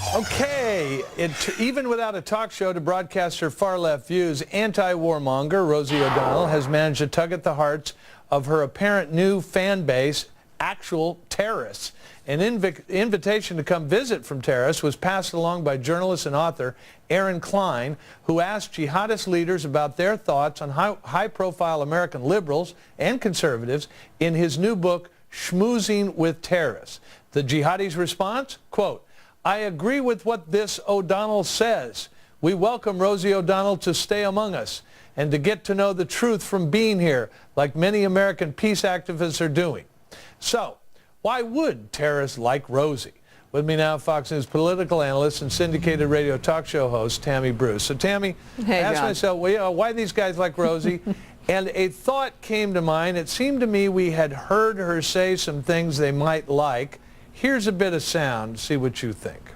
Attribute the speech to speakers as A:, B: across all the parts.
A: Okay, even without a talk show to broadcast her far-left views, anti-warmonger Rosie O'Donnell has managed to tug at the hearts of her apparent new fan base, actual terrorists. An invitation to come visit from terrorists was passed along by journalist and author Aaron Klein, who asked jihadist leaders about their thoughts on high-profile American liberals and conservatives in his new book, Schmoozing with Terrorists. The jihadis' response, quote, "I agree with what this O'Donnell says. We welcome Rosie O'Donnell to stay among us and to get to know the truth from being here, like many American peace activists are doing." So, why would terrorists like Rosie? With me now, Fox News political analyst and syndicated radio talk show host, Tammy Bruce. So, Tammy,
B: hey,
A: I asked myself, well, why these guys like Rosie? And a thought came to mind. It seemed to me we had heard her say some things they might like. Here's a bit of sound. See what you think.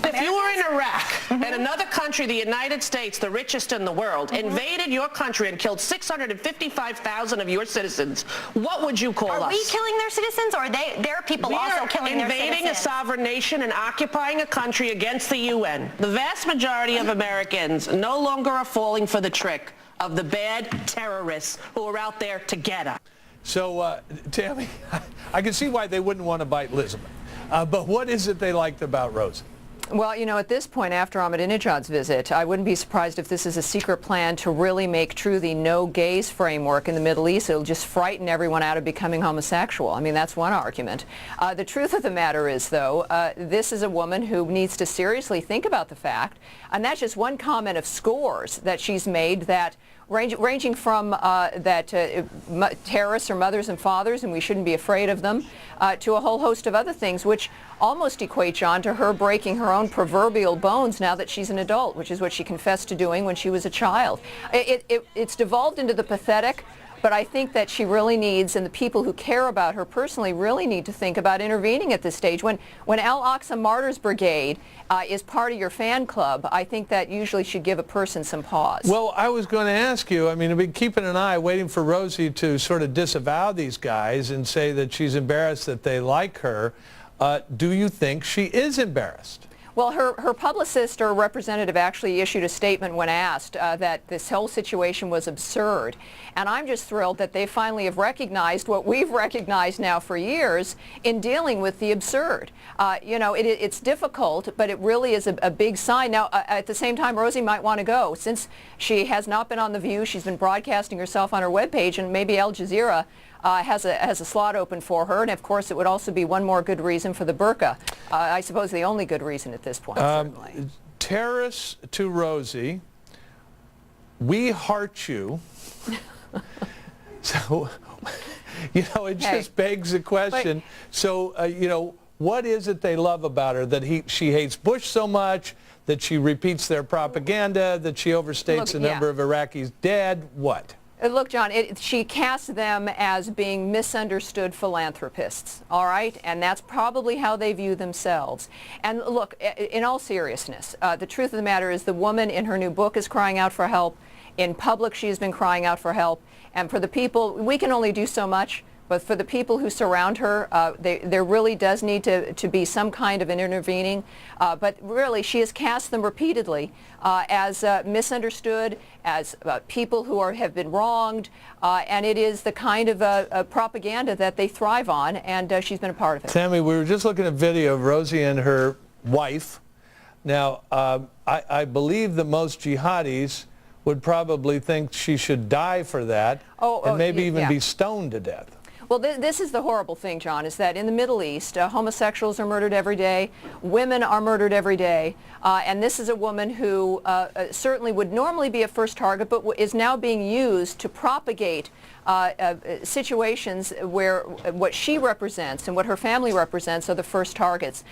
C: If you were in Iraq and another country, the United States, the richest in the world, invaded your country and killed 655,000 of your citizens, what would you call us?
D: Are we killing their citizens, or are their people also killing their citizens?
C: We are invading a sovereign nation and occupying a country against the UN. The vast majority of Americans no longer are falling for the trick of the bad terrorists who are out there to get us.
A: So, Tammy, I can see why they wouldn't want to bite Elizabeth. But what is it they liked about Rosie?
B: Well, you know, at this point, after Ahmadinejad's visit, I wouldn't be surprised if this is a secret plan to really make true the no-gays framework in the Middle East. It'll just frighten everyone out of becoming homosexual. I mean, that's one argument. The truth of the matter is, though, this is a woman who needs to seriously think about the fact, and that's just one comment of scores that she's made, that ranging from that terrorists are mothers and fathers and we shouldn't be afraid of them, to a whole host of other things, which almost equate, John, to her breaking her own proverbial bones now that she's an adult, which is what she confessed to doing when she was a child. It's devolved into the pathetic, but I think that she really needs, and the people who care about her personally really need to think about intervening at this stage. When Al-Aqsa Martyrs Brigade is part of your fan club, I think that usually should give a person some pause.
A: Well, I was going to ask you, I mean, I've been keeping an eye, waiting for Rosie to sort of disavow these guys and say that she's embarrassed that they like her. Do you think she is embarrassed?
B: Well, her publicist or representative actually issued a statement when asked that this whole situation was absurd. And I'm just thrilled that they finally have recognized what we've recognized now for years in dealing with the absurd. You know, it's difficult, but it really is a big sign. Now, at the same time, Rosie might want to go. Since she has not been on The View, she's been broadcasting herself on her webpage, and maybe Al Jazeera has a slot open for her, and of course it would also be one more good reason for the burqa. I suppose the only good reason at this point, certainly.
A: Terrorists to Rosie, we heart you. So, you know, it just begs the question. So, you know, what is it they love about her? That she hates Bush so much, that she repeats their propaganda, that she overstates the number of Iraqis dead? What?
B: Look, John, she casts them as being misunderstood philanthropists, all right? And that's probably how they view themselves. And look, in all seriousness, the truth of the matter is the woman in her new book is crying out for help. In public, she's been crying out for help. And for the people, we can only do so much. But for the people who surround her, there really does need to be some kind of an intervening. But really, she has cast them repeatedly as misunderstood, as people who have been wronged, and it is the kind of propaganda that they thrive on, and she's been a part of it.
A: Tammy, we were just looking at video of Rosie and her wife. Now, I believe that most jihadis would probably think she should die for that, and maybe even be stoned to death.
B: Well, this is the horrible thing, John, is that in the Middle East, homosexuals are murdered every day, women are murdered every day, and this is a woman who certainly would normally be a first target, but is now being used to propagate situations where what she represents and what her family represents are the first targets.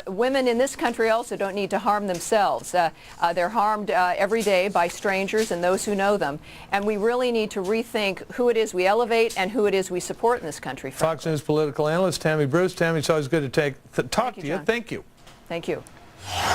B: Women in this country also don't need to harm themselves. They're harmed every day by strangers and those who know them, and we really need to rethink who it is we elevate and who it is we support in this country.
A: Fox News political analyst Tammy Bruce. Tammy, it's always good to talk to you. Thank you.
B: Thank you.